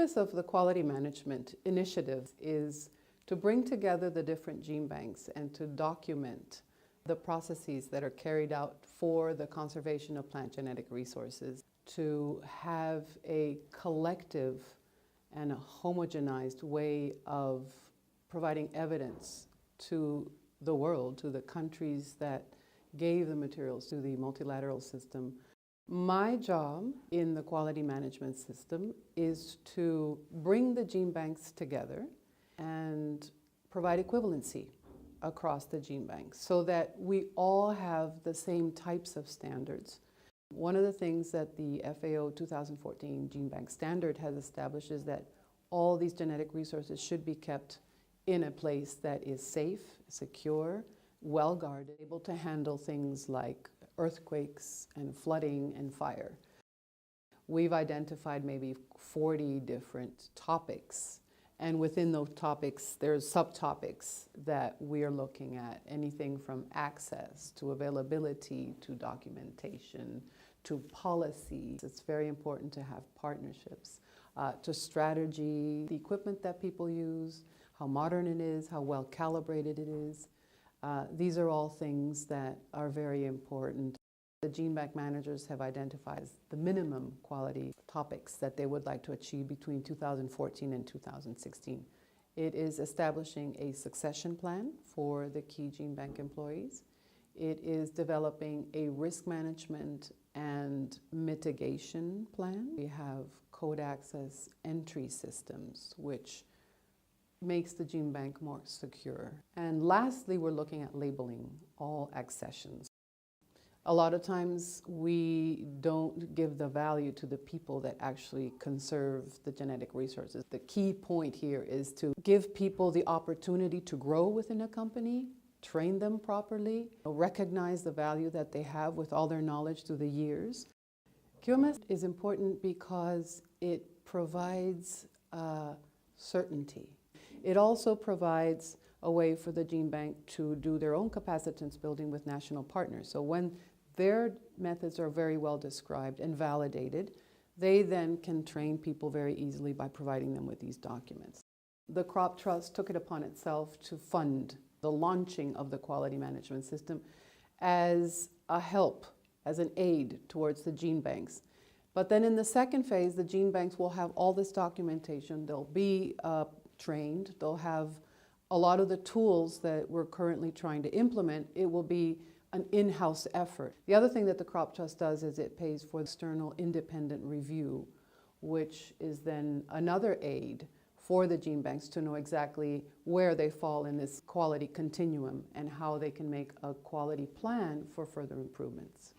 purpose of the quality management initiative is to bring together the different gene banks and to document the processes that are carried out for the conservation of plant genetic resources, to have a collective and a homogenized way of providing evidence to the world, to the countries that gave the materials to the multilateral system. My job in the quality management system is to bring the gene banks together and provide equivalency across the gene banks so that we all have the same types of standards. One of the things that the FAO 2014 Gene Bank Standard has established is that all these genetic resources should be kept in a place that is safe, secure, well guarded, able to handle things like earthquakes and flooding and fire. We've identified maybe 40 different topics, and within those topics there's subtopics that we are looking at, anything from access to availability to documentation to policy. It's very important to have partnerships, to strategy, the equipment that people use, how modern it is, how well calibrated it is. These are all things that are very important. The gene bank managers have identified the minimum quality topics that they would like to achieve between 2014 and 2016. It is establishing a succession plan for the key gene bank employees. It is developing a risk management and mitigation plan. We have code access entry systems, which makes the gene bank more secure. And lastly, we're looking at labeling all accessions. A lot of times we don't give the value to the people that actually conserve the genetic resources. The key point here is to give people the opportunity to grow within a company, train them properly, recognize the value that they have with all their knowledge through the years. QMS is important because it provides certainty. It also provides a way for the gene bank to do their own capacitance building with national partners. So when their methods are very well described and validated, they then can train people very easily by providing them with these documents. The Crop Trust took it upon itself to fund the launching of the quality management system as a help, as an aid towards the gene banks. But then in the second phase, the gene banks will have all this documentation. They'll be trained. They'll have a lot of the tools that we're currently trying to implement. It will be an in-house effort. The other thing that the Crop Trust does is it pays for external independent review, which is then another aid for the gene banks to know exactly where they fall in this quality continuum and how they can make a quality plan for further improvements.